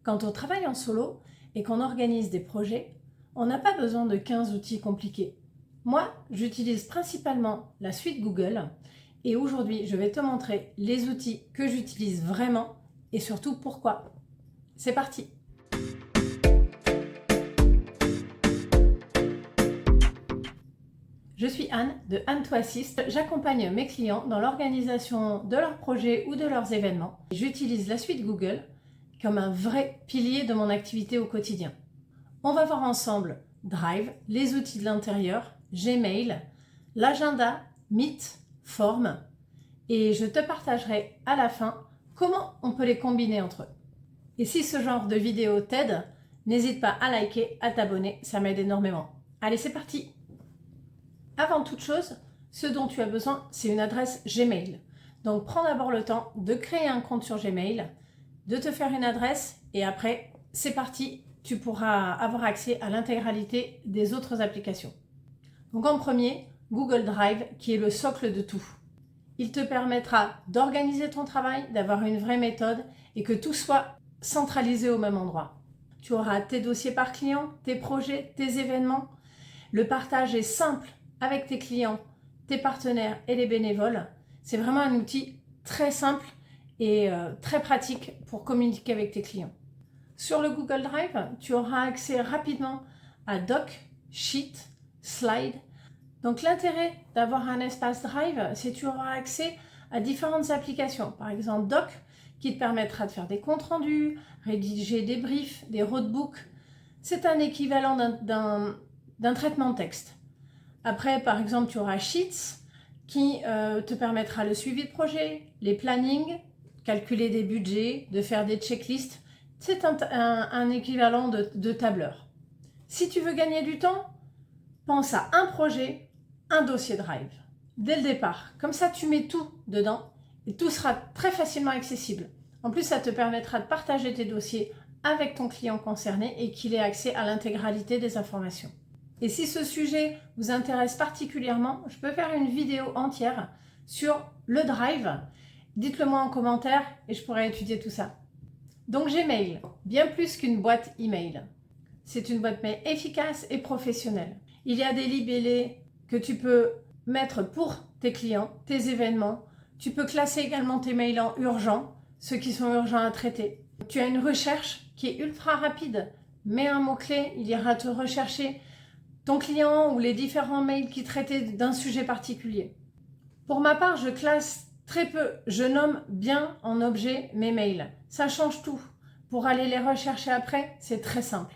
Quand on travaille en solo et qu'on organise des projets, on n'a pas besoin de 15 outils compliqués. Moi, j'utilise principalement la suite Google et aujourd'hui, je vais te montrer les outils que j'utilise vraiment et surtout pourquoi. C'est parti! Je suis Anne de Anne to Assist. J'accompagne mes clients dans l'organisation de leurs projets ou de leurs événements. J'utilise la suite Google comme un vrai pilier de mon activité au quotidien. On va voir ensemble Drive, les outils de l'intérieur, Gmail, l'agenda, Meet, Form, et je te partagerai à la fin comment on peut les combiner entre eux. Et si ce genre de vidéo t'aide, n'hésite pas à liker, à t'abonner, ça m'aide énormément. Allez, c'est parti! Avant toute chose, ce dont tu as besoin, c'est une adresse Gmail. Donc, prends d'abord le temps de créer un compte sur Gmail, de te faire une adresse et après, c'est parti, tu pourras avoir accès à l'intégralité des autres applications. Donc, en premier, Google Drive, qui est le socle de tout. Il te permettra d'organiser ton travail, d'avoir une vraie méthode et que tout soit centralisé au même endroit. Tu auras tes dossiers par client, tes projets, tes événements. Le partage est simple avec tes clients, tes partenaires et les bénévoles. C'est vraiment un outil très simple et très pratique pour communiquer avec tes clients. Sur le Google Drive, tu auras accès rapidement à Doc, Sheet, Slide. Donc l'intérêt d'avoir un espace Drive, c'est que tu auras accès à différentes applications. Par exemple Doc, qui te permettra de faire des comptes rendus, rédiger des briefs, des roadbooks. C'est un équivalent d'un traitement de texte. Après, par exemple, tu auras Sheets qui te permettra le suivi de projet, les plannings, calculer des budgets, de faire des checklists. C'est un équivalent de tableur. Si tu veux gagner du temps, pense à un projet, un dossier Drive. Dès le départ, comme ça tu mets tout dedans et tout sera très facilement accessible. En plus, ça te permettra de partager tes dossiers avec ton client concerné et qu'il ait accès à l'intégralité des informations. Et si ce sujet vous intéresse particulièrement, je peux faire une vidéo entière sur le Drive. Dites-le moi en commentaire et je pourrai étudier tout ça. Donc Gmail, bien plus qu'une boîte email. C'est une boîte mail efficace et professionnelle. Il y a des libellés que tu peux mettre pour tes clients, tes événements. Tu peux classer également tes mails en urgents, ceux qui sont urgents à traiter. Tu as une recherche qui est ultra rapide. Mets un mot-clé, il ira te rechercher ton client ou les différents mails qui traitaient d'un sujet particulier. Pour ma part, je classe très peu. Je nomme bien en objet mes mails. Ça change tout. Pour aller les rechercher après, c'est très simple.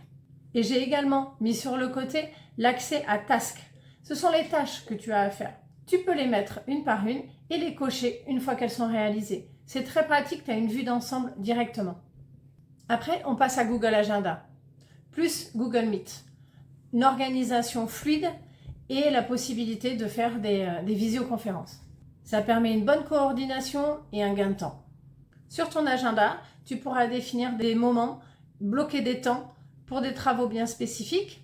Et j'ai également mis sur le côté l'accès à Tasks. Ce sont les tâches que tu as à faire. Tu peux les mettre une par une et les cocher une fois qu'elles sont réalisées. C'est très pratique, tu as une vue d'ensemble directement. Après, on passe à Google Agenda, plus Google Meet. Une organisation fluide et la possibilité de faire des visioconférences. Ça permet une bonne coordination et un gain de temps. Sur ton agenda, tu pourras définir des moments, bloquer des temps pour des travaux bien spécifiques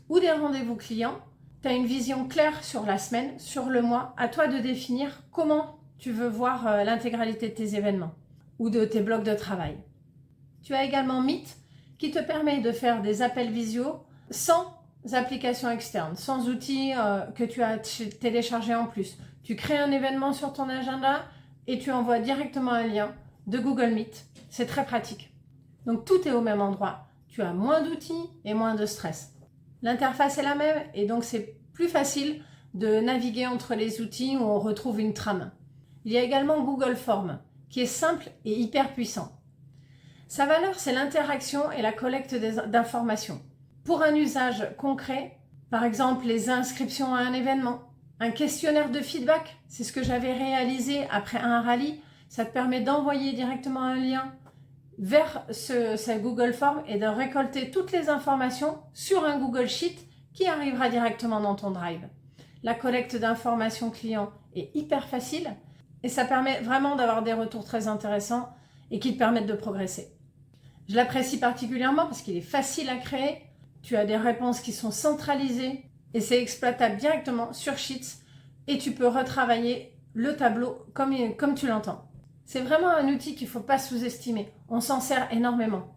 ou des rendez-vous clients. Tu as une vision claire sur la semaine, sur le mois. À toi de définir comment tu veux voir l'intégralité de tes événements ou de tes blocs de travail. Tu as également Meet qui te permet de faire des appels visio sans applications externes, sans outils que tu as téléchargés en plus. Tu crées un événement sur ton agenda et tu envoies directement un lien de Google Meet. C'est très pratique. Donc tout est au même endroit. Tu as moins d'outils et moins de stress. L'interface est la même et donc c'est plus facile de naviguer entre les outils où on retrouve une trame. Il y a également Google Form qui est simple et hyper puissant. Sa valeur, c'est l'interaction et la collecte d'informations. Pour un usage concret, par exemple les inscriptions à un événement, un questionnaire de feedback, c'est ce que j'avais réalisé après un rallye, ça te permet d'envoyer directement un lien vers ce Google Form et de récolter toutes les informations sur un Google Sheet qui arrivera directement dans ton Drive. La collecte d'informations clients est hyper facile et ça permet vraiment d'avoir des retours très intéressants et qui te permettent de progresser. Je l'apprécie particulièrement parce qu'il est facile à créer. Tu as des réponses qui sont centralisées et c'est exploitable directement sur Sheets et tu peux retravailler le tableau comme tu l'entends. C'est vraiment un outil qu'il ne faut pas sous-estimer. On s'en sert énormément.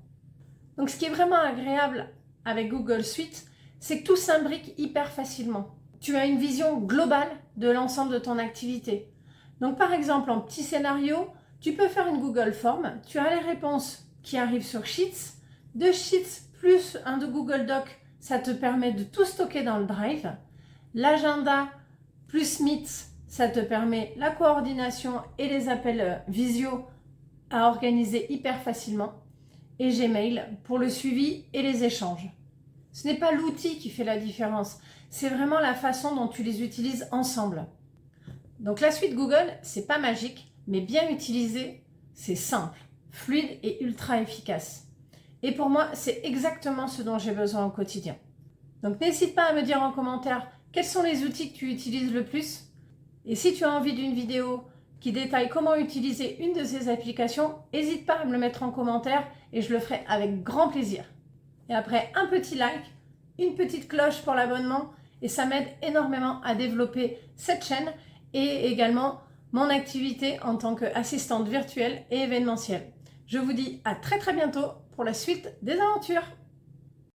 Donc ce qui est vraiment agréable avec Google Suite, c'est que tout s'imbrique hyper facilement. Tu as une vision globale de l'ensemble de ton activité. Donc par exemple, en petit scénario, tu peux faire une Google Form, tu as les réponses qui arrivent sur Sheets, de Sheets plus un de Google Doc, ça te permet de tout stocker dans le Drive. L'agenda plus Meet, ça te permet la coordination et les appels visio à organiser hyper facilement. Et Gmail pour le suivi et les échanges. Ce n'est pas l'outil qui fait la différence, c'est vraiment la façon dont tu les utilises ensemble. Donc la suite Google, c'est pas magique, mais bien utilisé, c'est simple, fluide et ultra efficace. Et pour moi, c'est exactement ce dont j'ai besoin au quotidien. Donc n'hésite pas à me dire en commentaire quels sont les outils que tu utilises le plus. Et si tu as envie d'une vidéo qui détaille comment utiliser une de ces applications, n'hésite pas à me le mettre en commentaire et je le ferai avec grand plaisir. Et après, un petit like, une petite cloche pour l'abonnement et ça m'aide énormément à développer cette chaîne et également mon activité en tant qu'assistante virtuelle et événementielle. Je vous dis à très bientôt pour la suite des aventures.